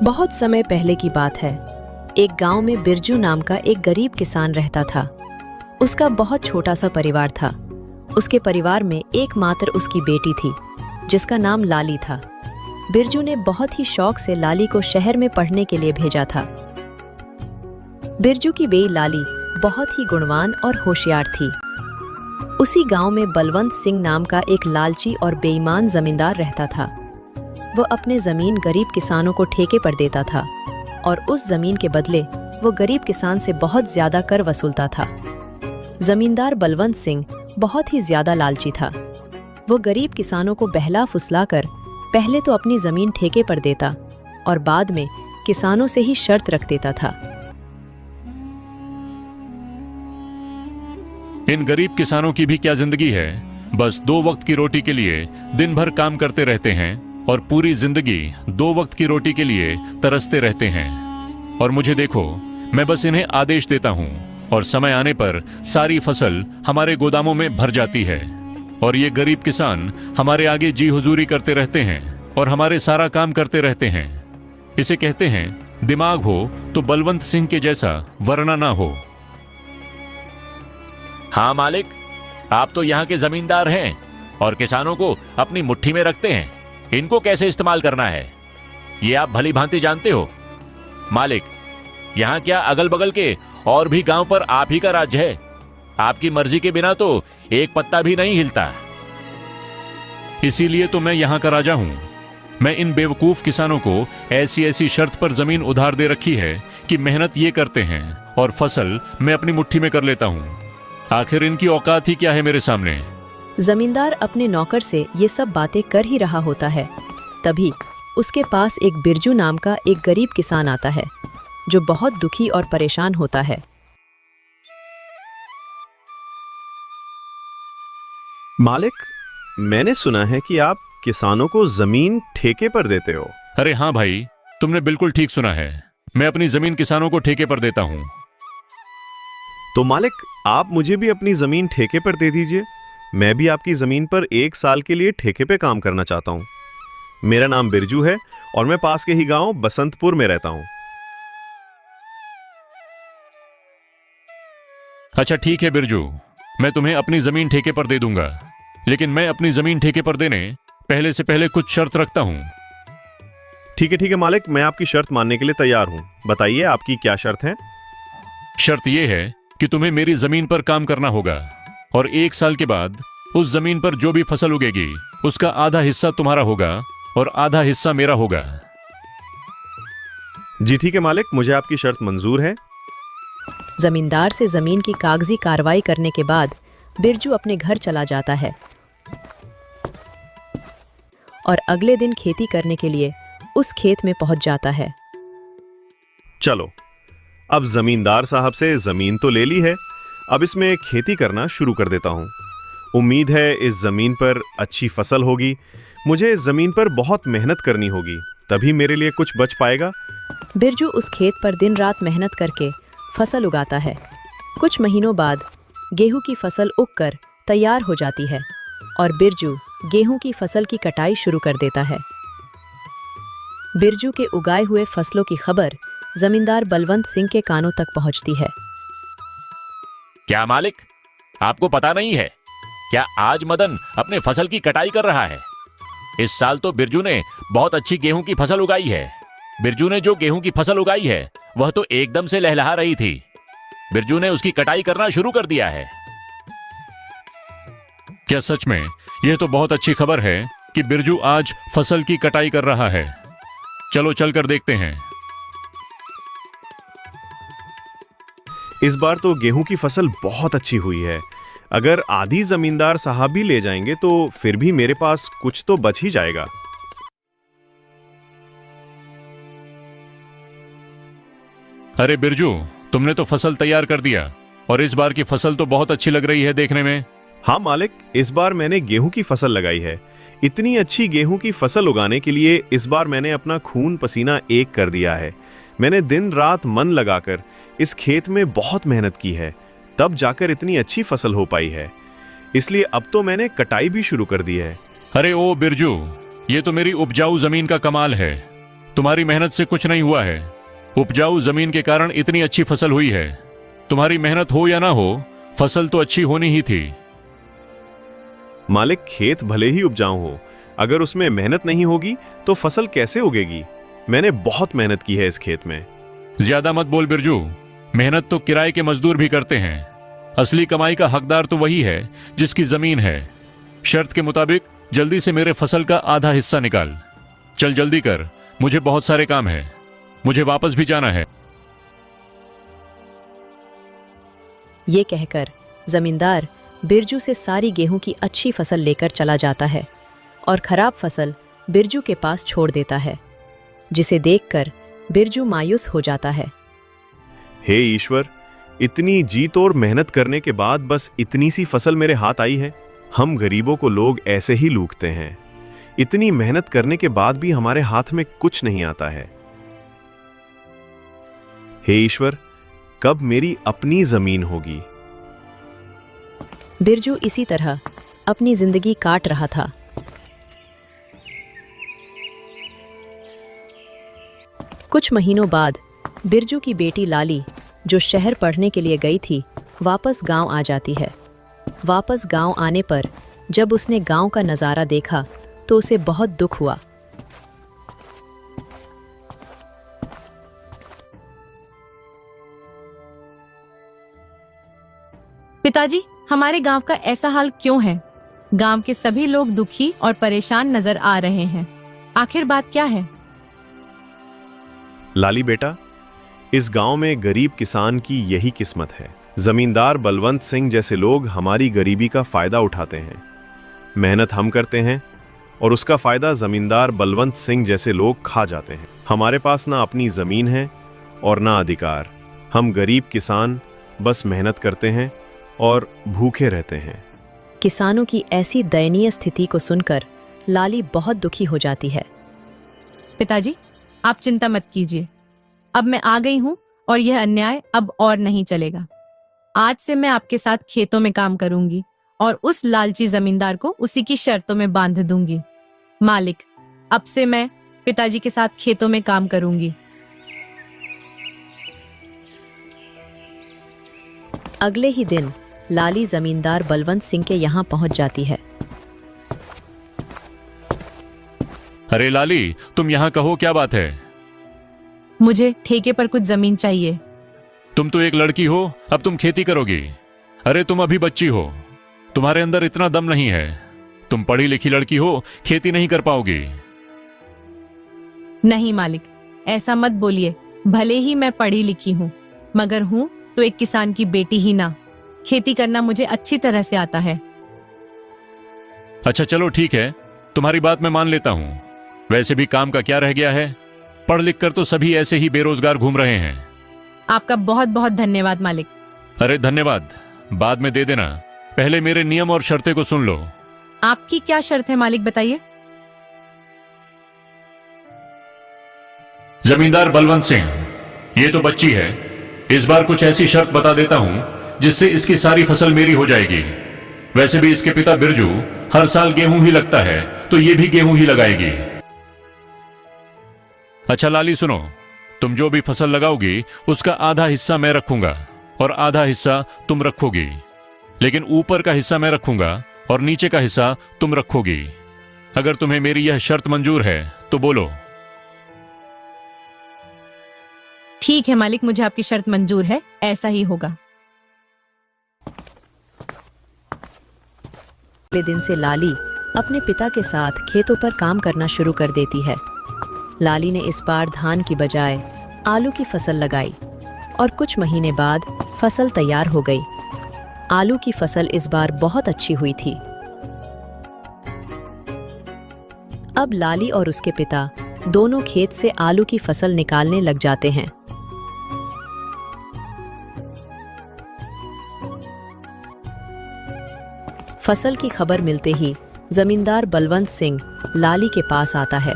बहुत समय पहले की बात है। एक गांव में बिरजू नाम का एक गरीब किसान रहता था। उसका बहुत छोटा सा परिवार था। उसके परिवार में एकमात्र उसकी बेटी थी, जिसका नाम लाली था। बिरजू ने बहुत ही शौक से लाली को शहर में पढ़ने के लिए भेजा था। बिरजू की बेटी लाली बहुत ही गुणवान और होशियार थी। उसी गांव में बलवंत सिंह नाम का एक लालची और बेईमान जमींदार रहता था। वो अपने जमीन गरीब किसानों को ठेके पर देता था और उस जमीन के बदले वो गरीब किसान से बहुत ज्यादा कर वसूलता था। जमींदार बलवंत सिंह बहुत ही ज्यादा लालची था। वो गरीब किसानों को बहला फुसलाकर पहले तो अपनी जमीन ठेके पर देता और बाद में किसानों से ही शर्त रख देता था। इन गरीब किसानों की भी क्या जिंदगी है। बस 2 वक्त की रोटी के लिए दिन भर काम करते रहते हैं और पूरी जिंदगी 2 वक्त की रोटी के लिए तरसते रहते हैं। और मुझे देखो, मैं बस इन्हें आदेश देता हूं और समय आने पर सारी फसल हमारे गोदामों में भर जाती है और ये गरीब किसान हमारे आगे जी हुजूरी करते रहते हैं और हमारे सारा काम करते रहते हैं। इसे कहते हैं दिमाग हो तो बलवंत सिंह के जैसा, वरना ना हो। हाँ मालिक, आप तो यहाँ के जमींदार हैं और किसानों को अपनी मुट्ठी में रखते हैं। इनको कैसे इस्तेमाल करना है ये आप भली भांति जानते हो। मालिक, यहाँ क्या अगल बगल के और भी गांव पर आप ही का राज्य है। आपकी मर्जी के बिना तो एक पत्ता भी नहीं हिलता। इसीलिए तो मैं यहाँ का राजा हूँ। मैं इन बेवकूफ किसानों को ऐसी ऐसी शर्त पर जमीन उधार दे रखी है कि मेहनत ये करते हैं और फसल मैं अपनी मुट्ठी में कर लेता हूँ। आखिर इनकी औकात ही क्या है मेरे सामने। जमींदार अपने नौकर से ये सब बातें कर ही रहा होता है, तभी उसके पास एक बिरजू नाम का एक गरीब किसान आता है, जो बहुत दुखी और परेशान होता है। मालिक, मैंने सुना है कि आप किसानों को जमीन ठेके पर देते हो। अरे हाँ भाई, तुमने बिल्कुल ठीक सुना है। मैं अपनी जमीन किसानों को ठेके पर देता हूँ। तो मालिक, आप मुझे भी अपनी जमीन ठेके पर दे दीजिए। मैं भी आपकी जमीन पर 1 साल के लिए ठेके पे काम करना चाहता हूँ। मेरा नाम बिरजू है और मैं पास के ही गांव बसंतपुर में रहता हूँ। अच्छा ठीक है बिरजू, मैं तुम्हें अपनी जमीन ठेके पर दे दूंगा, लेकिन मैं अपनी जमीन ठेके पर देने पहले से पहले कुछ शर्त रखता हूँ। ठीक है मालिक, मैं आपकी शर्त मानने के लिए तैयार हूँ। बताइए आपकी क्या शर्त है। शर्त यह है कि तुम्हें मेरी जमीन पर काम करना होगा और 1 साल के बाद उस जमीन पर जो भी फसल उगेगी उसका आधा हिस्सा तुम्हारा होगा और आधा हिस्सा मेरा होगा। जी ठीक है मालिक, मुझे आपकी शर्त मंजूर है। जमींदार से जमीन की कागजी कार्रवाई करने के बाद बिरजू अपने घर चला जाता है और अगले दिन खेती करने के लिए उस खेत में पहुंच जाता है। चलो, अब जमींदार साहब से जमीन तो ले ली है, अब इसमें खेती करना शुरू कर देता हूँ। उम्मीद है इस जमीन पर अच्छी फसल होगी। मुझे इस जमीन पर बहुत मेहनत करनी होगी, तभी मेरे लिए कुछ बच पाएगा। बिरजू उस खेत पर दिन रात मेहनत करके फसल उगाता है। कुछ महीनों बाद गेहूं की फसल उगकर तैयार हो जाती है और बिरजू गेहूं की फसल की कटाई शुरू कर देता है। बिरजू के उगाए हुए फसलों की खबर जमींदार बलवंत सिंह के कानों तक पहुंचती है। क्या मालिक, आपको पता नहीं है क्या आज मदन अपने फसल की कटाई कर रहा है। इस साल तो बिरजू ने बहुत अच्छी गेहूं की फसल उगाई है। बिरजू ने जो गेहूं की फसल उगाई है वह तो एकदम से लहलहा रही थी। बिरजू ने उसकी कटाई करना शुरू कर दिया है। क्या सच में? यह तो बहुत अच्छी खबर है कि बिरजू आज फसल की कटाई कर रहा है। चलो चलकर देखते हैं। इस बार तो गेहूं की फसल बहुत अच्छी हुई है। अगर आधी जमींदार साहब भी ले जाएंगे तो फिर भी मेरे पास कुछ तो बच ही जाएगा। अरे बिरजू, तुमने तो फसल तैयार कर दिया और इस बार की फसल तो बहुत अच्छी लग रही है देखने में। हाँ मालिक, इस बार मैंने गेहूं की फसल लगाई है। इतनी अच्छी गेहूं की फसल उगाने के लिए इस बार मैंने अपना खून पसीना एक कर दिया है। मैंने दिन रात मन लगाकर इस खेत में बहुत मेहनत की है, तब जाकर इतनी अच्छी फसल हो पाई है। इसलिए अब तो मैंने कटाई भी शुरू कर दी है। अरे ओ बिरजू, ये तो मेरी उपजाऊ जमीन का कमाल है। तुम्हारी मेहनत से कुछ नहीं हुआ है। उपजाऊ जमीन के कारण इतनी अच्छी फसल हुई है। तुम्हारी मेहनत हो या ना हो, फसल तो अच्छी होनी ही थी। मालिक, खेत भले ही उपजाऊ हो, अगर उसमें मेहनत नहीं होगी तो फसल कैसे उगेगी? मैंने बहुत मेहनत की है इस खेत में। ज्यादा मत बोल बिरजू, मेहनत तो किराए के मजदूर भी करते हैं। असली कमाई का हकदार तो वही है जिसकी जमीन है। शर्त के मुताबिक जल्दी से मेरे फसल का आधा हिस्सा निकाल। चल जल्दी कर, मुझे बहुत सारे काम है, मुझे वापस भी जाना है। ये कहकर जमींदार बिरजू से सारी गेहूं की अच्छी फसल लेकर चला जाता है और खराब फसल बिरजू के पास छोड़ देता है, जिसे देखकर बिरजू मायूस हो जाता है। हे ईश्वर, इतनी जी तोड़ मेहनत करने के बाद बस इतनी सी फसल मेरे हाथ आई है। हम गरीबों को लोग ऐसे ही लूटते हैं। इतनी मेहनत करने के बाद भी हमारे हाथ में कुछ नहीं आता है। हे ईश्वर, कब मेरी अपनी जमीन होगी? बिरजू इसी तरह अपनी जिंदगी काट रहा था। कुछ महीनों बाद बिरजू की बेटी लाली, जो शहर पढ़ने के लिए गई थी, वापस गांव आ जाती है। वापस गांव आने पर जब उसने गांव का नज़ारा देखा तो उसे बहुत दुख हुआ। पिताजी, हमारे गांव का ऐसा हाल क्यों है? गांव के सभी लोग दुखी और परेशान नजर आ रहे हैं। आखिर बात क्या है? लाली बेटा, इस गांव में गरीब किसान की यही किस्मत है। जमींदार बलवंत सिंह जैसे लोग हमारी गरीबी का फायदा उठाते हैं। मेहनत हम करते हैं और उसका फायदा जमींदार बलवंत सिंह जैसे लोग खा जाते हैं। हमारे पास ना अपनी जमीन है और ना अधिकार। हम गरीब किसान बस मेहनत करते हैं और भूखे रहते हैं। किसानों की ऐसी दयनीय स्थिति को सुनकर लाली बहुत दुखी हो जाती है। पिताजी, आप चिंता मत कीजिए। अब मैं आ गई हूँ और यह अन्याय अब और नहीं चलेगा। आज से मैं आपके साथ खेतों में काम करूंगी और उस लालची जमींदार को उसी की शर्तों में बांध दूंगी। मालिक, अब से मैं पिताजी के साथ खेतों में काम करूंगी। अगले ही दिन लाली जमींदार बलवंत सिंह के यहाँ पहुंच जाती है। अरे लाली, तुम यहाँ कहो, क्या बात है? मुझे ठेके पर कुछ जमीन चाहिए। तुम तो एक लड़की हो, अब तुम खेती करोगी? अरे तुम अभी बच्ची हो, तुम्हारे अंदर इतना दम नहीं है। तुम पढ़ी लिखी लड़की हो, खेती नहीं कर पाओगी। नहीं मालिक, ऐसा मत बोलिए। भले ही मैं पढ़ी लिखी हूँ, मगर हूँ तो एक किसान की बेटी ही ना। खेती करना मुझे अच्छी तरह से आता है। अच्छा चलो ठीक है, तुम्हारी बात मैं मान लेता हूँ। वैसे भी काम का क्या रह गया है? पढ़ लिख कर तो सभी ऐसे ही बेरोजगार घूम रहे हैं। आपका बहुत बहुत धन्यवाद मालिक। अरे धन्यवाद बाद में दे देना, पहले मेरे नियम और शर्तें को सुन लो। आपकी क्या शर्त है मालिक, बताइए। जमींदार बलवंत सिंह, ये तो बच्ची है। इस बार कुछ ऐसी शर्त बता देता हूं जिससे इसकी सारी फसल मेरी हो जाएगी। वैसे भी इसके पिता बिरजू हर साल गेहूं ही लगता है, तो ये भी गेहूं ही लगाएगी। अच्छा लाली सुनो, तुम जो भी फसल लगाओगी उसका आधा हिस्सा मैं रखूंगा और आधा हिस्सा तुम रखोगी। लेकिन ऊपर का हिस्सा मैं रखूंगा और नीचे का हिस्सा तुम रखोगी। अगर तुम्हें मेरी यह शर्त मंजूर है तो बोलो। ठीक है मालिक, मुझे आपकी शर्त मंजूर है, ऐसा ही होगा। अगले दिन से लाली अपने पिता के साथ खेतों पर काम करना शुरू कर देती है। लाली ने इस बार धान की बजाय आलू की फसल लगाई और कुछ महीने बाद फसल तैयार हो गई। आलू की फसल इस बार बहुत अच्छी हुई थी। अब लाली और उसके पिता दोनों खेत से आलू की फसल निकालने लग जाते हैं। फसल की खबर मिलते ही जमींदार बलवंत सिंह लाली के पास आता है।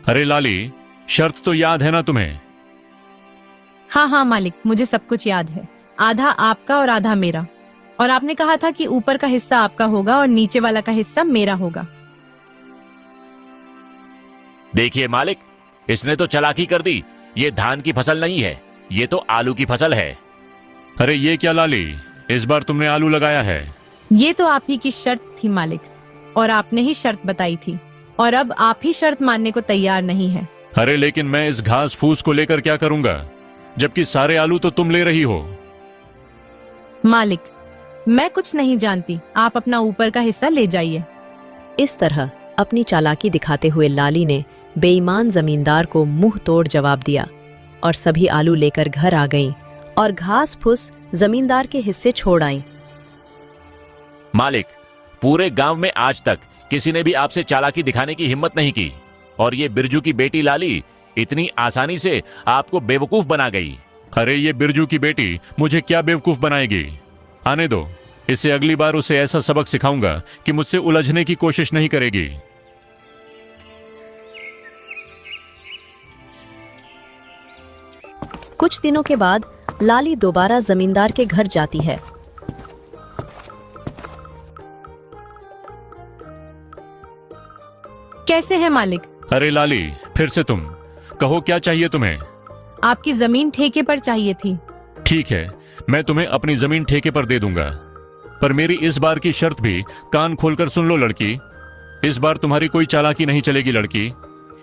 अरे लाली, शर्त तो याद है ना तुम्हें? हाँ हाँ मालिक, मुझे सब कुछ याद है। आधा आपका और आधा मेरा। और आपने कहा था कि ऊपर का हिस्सा आपका होगा और नीचे वाला का हिस्सा मेरा होगा। देखिए मालिक, इसने तो चालाकी कर दी। ये धान की फसल नहीं है, ये तो आलू की फसल है। अरे ये क्या लाली, इस बार तुमने आलू लगाया है? ये तो आप ही की शर्त थी मालिक, और आपने ही शर्त बताई थी, और अब आप ही शर्त मानने को तैयार नहीं है। अरे लेकिन मैं इस घास फूस को लेकर क्या करूंगा, जबकि सारे आलू तो तुम ले रही हो। मालिक, मैं कुछ नहीं जानती, आप अपना ऊपर का हिस्सा ले जाइए। इस तरह अपनी चालाकी दिखाते हुए लाली ने बेईमान जमींदार को मुंह तोड़ जवाब दिया और सभी आलू लेकर घर आ गईं और घास फूस जमींदार के हिस्से छोड़ आईं। मालिक, पूरे गांव में आज तक किसी ने भी आपसे चालाकी दिखाने की हिम्मत नहीं की, और ये बिरजू की बेटी लाली इतनी आसानी से आपको बेवकूफ बना गई। अरे ये बिरजू की बेटी मुझे क्या बेवकूफ बनाएगी? आने दो, इसे अगली बार उसे ऐसा सबक सिखाऊंगा कि मुझसे उलझने की कोशिश नहीं करेगी। कुछ दिनों के बाद लाली दोबारा जमींदार के घर जाती है। कैसे है मालिक? अरे लाली, फिर से तुम कहो, क्या चाहिए तुम्हें? आपकी जमीन ठेके पर चाहिए थी। ठीक है, मैं तुम्हें अपनी जमीन ठेके पर दे दूंगा, पर मेरी इस बार की शर्त भी कान खोलकर सुन लो लड़की। इस बार तुम्हारी कोई चालाकी नहीं चलेगी लड़की।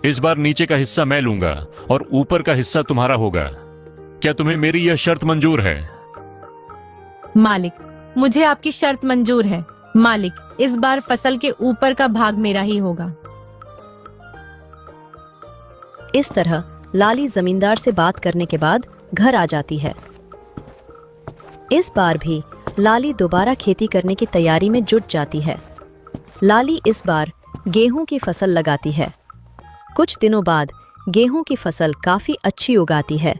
इस बार नीचे का हिस्सा मैं लूंगा और ऊपर का हिस्सा तुम्हारा होगा। क्या तुम्हें मेरी यह शर्त मंजूर है? मालिक, मुझे आपकी शर्त मंजूर है। मालिक, इस बार फसल के ऊपर का भाग मेरा ही होगा। इस तरह लाली जमींदार से बात करने के बाद घर आ जाती है। इस बार भी लाली दोबारा खेती करने की तैयारी में जुट जाती है। लाली इस बार गेहूं की फसल लगाती है। कुछ दिनों बाद गेहूं की फसल काफी अच्छी उगाती है।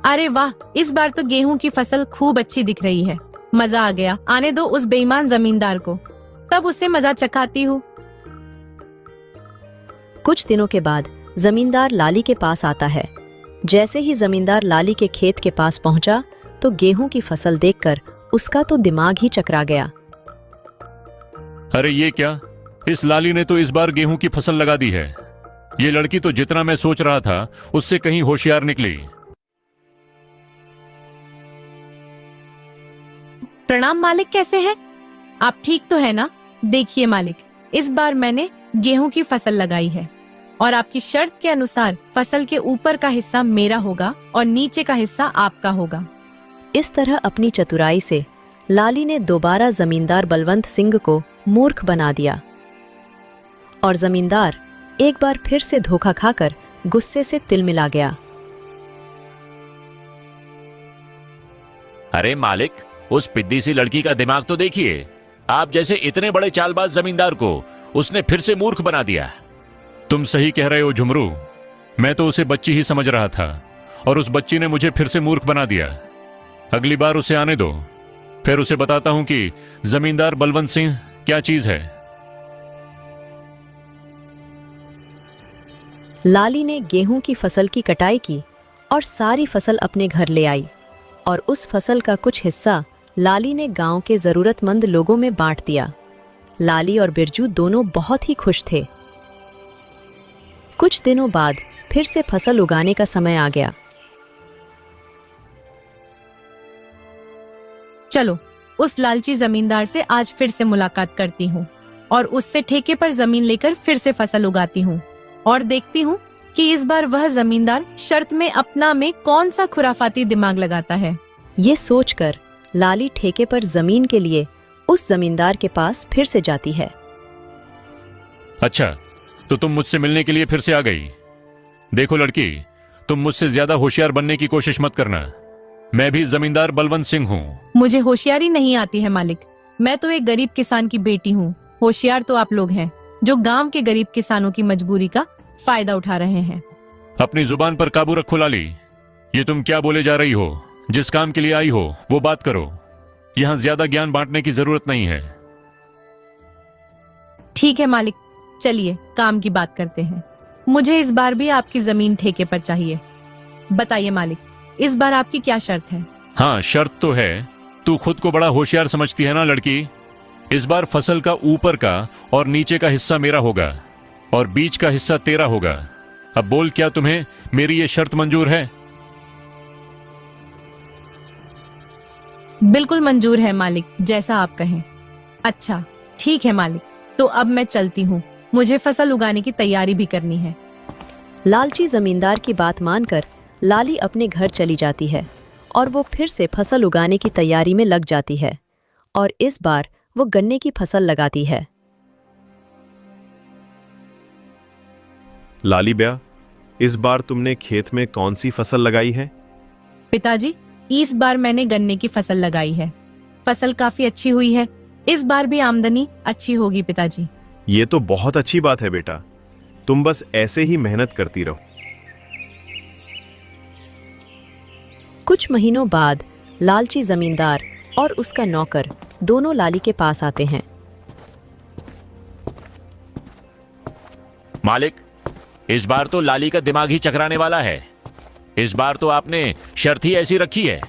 अरे वाह, इस बार तो गेहूं की फसल खूब अच्छी दिख रही है। मजा आ गया। आने दो उस बेईमान जमींदार को, तब उससे मजा चखाती हूँ। कुछ दिनों के बाद जमींदार लाली के पास आता है। जैसे ही जमींदार लाली के खेत के पास पहुंचा तो गेहूं की फसल देखकर उसका तो दिमाग ही चकरा गया। अरे ये क्या, इस लाली ने तो इस बार गेहूं की फसल लगा दी है। ये लड़की तो जितना मैं सोच रहा था उससे कहीं होशियार निकली। प्रणाम मालिक, कैसे हैं? आप ठीक तो है ना? देखिए मालिक, इस बार मैंने गेहूं की फसल लगाई है और आपकी शर्त के अनुसार फसल के ऊपर का हिस्सा मेरा होगा और नीचे का हिस्सा आपका होगा। इस तरह अपनी चतुराई से लाली ने दोबारा जमींदार बलवंत सिंह को मूर्ख बना दिया और जमींदार एक बार फिर से धोखा खाकर गुस्से से तिलमिला गया। अरे मालिक, उस पिद्दी सी लड़की का दिमाग तो देखिए। आप जैसे इतने बड़े चालबाज जमींदार को उसने फिर से मूर्ख बना दिया। तुम सही कह रहे हो झुमरू, मैं तो उसे बच्ची ही समझ रहा था और उस बच्ची ने मुझे फिर से मूर्ख बना दिया। अगली बार उसे आने दो, फिर उसे बताता हूं कि जमींदार बलवंत सिंह क्या चीज है। लाली ने गेहूं की फसल की कटाई की और सारी फसल अपने घर ले आई और उस फसल का कुछ हिस्सा लाली ने गांव के जरूरतमंद लोगों में बांट दिया। लाली और बिरजू दोनों बहुत ही खुश थे। कुछ दिनों बाद फिर से फसल उगाने का समय आ गया। चलो, उस लालची जमींदार से आज फिर से मुलाकात करती हूँ और उससे ठेके पर जमीन लेकर फिर से फसल उगाती हूँ और देखती हूँ कि इस बार वह जमींदार शर्त में अपना में कौन सा खुराफाती दिमाग लगाता है। ये सोचकर लाली ठेके पर जमीन के लिए उस जमींदार के पास फिर से जाती है। अच्छा, तो तुम मुझसे मिलने के लिए फिर से आ गई। देखो लड़की, तुम मुझसे ज्यादा होशियार बनने की कोशिश मत करना। मैं भी जमींदार बलवंत सिंह हूँ। मुझे होशियारी नहीं आती है मालिक। मैं तो एक गरीब किसान की बेटी हूँ। होशियार तो आप लोग हैं जो गांव के गरीब किसानों की मजबूरी का फायदा उठा रहे हैं। अपनी जुबान पर काबू रखो लाली। ये तुम क्या बोले जा रही हो? जिस काम के लिए आई हो वो बात करो। यहाँ ज्यादा ज्ञान बांटने की जरूरत नहीं है। ठीक है मालिक, चलिए काम की बात करते हैं। मुझे इस बार भी आपकी जमीन ठेके पर चाहिए। बताइए मालिक, इस बार आपकी क्या शर्त है? हाँ, शर्त तो है, तू खुद को बड़ा होशियार समझती है ना लड़की। इस बार फसल का ऊपर का और नीचे का हिस्सा मेरा होगा और बीच का हिस्सा तेरा होगा। अब बोल, क्या तुम्हें मेरी ये शर्त मंजूर है? बिल्कुल मंजूर है मालिक, जैसा आप कहें। अच्छा ठीक है मालिक, तो अब मैं चलती हूँ, मुझे फसल उगाने की तैयारी भी करनी है। लालची जमींदार की बात मानकर लाली अपने घर चली जाती है और वो फिर से फसल उगाने की तैयारी में लग जाती है और इस बार वो गन्ने की फसल लगाती है। लाली ब्या, इस बार तुमने खेत में कौन सी फसल लगाई है? पिताजी, इस बार मैंने गन्ने की फसल लगाई है। फसल काफी अच्छी हुई है, इस बार भी आमदनी अच्छी होगी पिताजी। ये तो बहुत अच्छी बात है बेटा, तुम बस ऐसे ही मेहनत करती रहो। कुछ महीनों बाद लालची जमींदार और उसका नौकर दोनों लाली के पास आते हैं। मालिक, इस बार तो लाली का दिमाग ही चकराने वाला है। इस बार तो आपने शर्त ही ऐसी रखी है,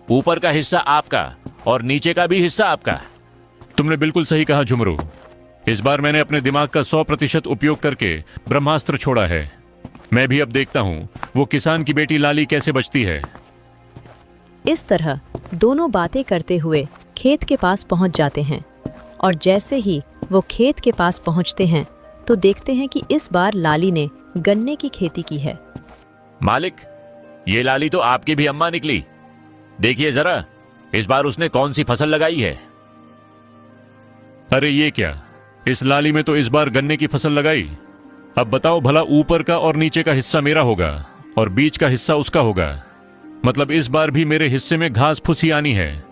ऊपर का हिस्सा आपका और नीचे का भी हिस्सा आपका। तुमने बिल्कुल सही कहा झुमरू। इस बार मैंने अपने दिमाग का 100% उपयोग करके ब्रह्मास्त्र छोड़ा है। मैं भी अब देखता हूं वो किसान की बेटी लाली कैसे बचती है। इस तरह दोनों बातें करते हुए खेत के पास पहुंच जाते हैं और जैसे ही वो खेत के पास पहुंचते हैं तो देखते हैं कि इस बार लाली ने गन्ने की खेती की है। मालिक, ये लाली तो आपकी भी अम्मा निकली। देखिए जरा, इस बार उसने कौन सी फसल लगाई है। अरे ये क्या, इस लाली में तो इस बार गन्ने की फसल लगाई। अब बताओ भला, ऊपर का और नीचे का हिस्सा मेरा होगा और बीच का हिस्सा उसका होगा। मतलब इस बार भी मेरे हिस्से में घास फूसी आनी है।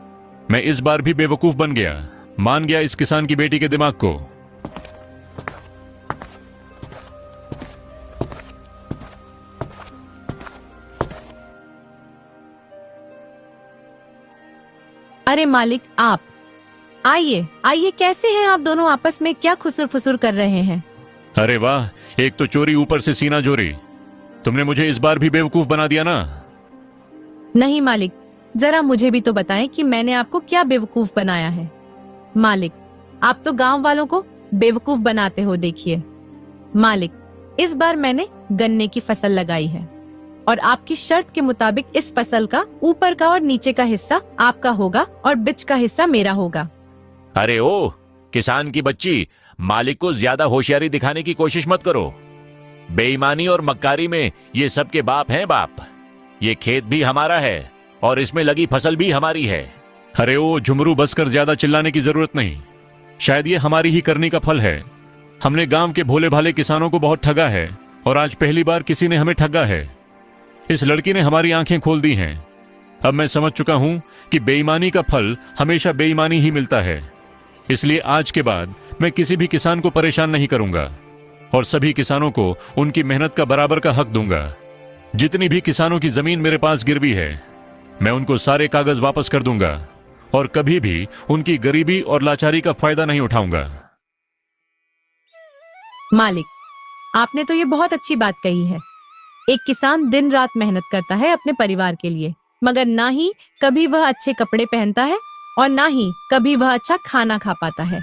मैं इस बार भी बेवकूफ बन गया, मान गया इस किसान की बेटी के दिमाग को। अरे मालिक, आप आइए आइए, कैसे हैं आप दोनों? आपस में क्या खुसुर फुसुर कर रहे हैं? अरे वाह, एक तो चोरी ऊपर से सीना जोरी। तुमने मुझे इस बार भी बेवकूफ बना दिया ना। नहीं मालिक, जरा मुझे भी तो बताएं कि मैंने आपको क्या बेवकूफ बनाया है। मालिक, आप तो गांव वालों को बेवकूफ बनाते हो। देखिए मालिक, इस बार मैंने गन्ने की फसल लगाई है और आपकी शर्त के मुताबिक इस फसल का ऊपर का और नीचे का हिस्सा आपका होगा और बीच का हिस्सा मेरा होगा। अरे ओ किसान की बच्ची, मालिक को ज्यादा होशियारी दिखाने की कोशिश मत करो। बेईमानी और मक्कारी में ये सबके बाप हैं बाप। ये खेत भी हमारा है और इसमें लगी फसल भी हमारी है। अरे ओ झुमरू, बस कर, ज्यादा चिल्लाने की जरूरत नहीं। शायद ये हमारी ही करनी का फल है। हमने गांव के भोले भाले किसानों को बहुत ठगा है और आज पहली बार किसी ने हमें ठगा है। इस लड़की ने हमारी आंखें खोल दी हैं। अब मैं समझ चुका हूं कि बेईमानी का फल हमेशा बेईमानी ही मिलता है। इसलिए आज के बाद मैं किसी भी किसान को परेशान नहीं करूंगा और सभी किसानों को उनकी मेहनत का बराबर का हक दूंगा। जितनी भी किसानों की जमीन मेरे पास गिरवी है, मैं उनको सारे कागज वापस कर दूंगा और कभी भी उनकी गरीबी और लाचारी का फायदा नहीं उठाऊंगा। मालिक, आपने तो ये बहुत अच्छी बात कही है। एक किसान दिन रात मेहनत करता है अपने परिवार के लिए, मगर ना ही कभी वह अच्छे कपड़े पहनता है और ना ही कभी वह अच्छा खाना खा पाता है।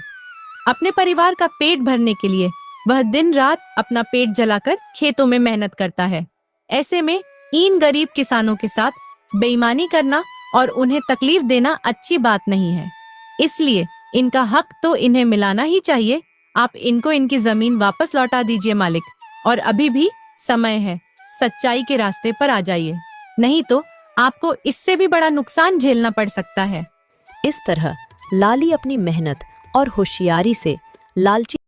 अपने परिवार का पेट भरने के लिए वह दिन रात अपना पेट जलाकर खेतों में मेहनत करता है। ऐसे में इन गरीब किसानों के साथ बेईमानी करना और उन्हें तकलीफ देना अच्छी बात नहीं है। इसलिए इनका हक तो इन्हें मिलाना ही चाहिए। आप इनको इनकी जमीन वापस लौटा दीजिए मालिक, और अभी भी समय है, सच्चाई के रास्ते पर आ जाइए, नहीं तो आपको इससे भी बड़ा नुकसान झेलना पड़ सकता है। इस तरह लाली अपनी मेहनत और होशियारी से लालची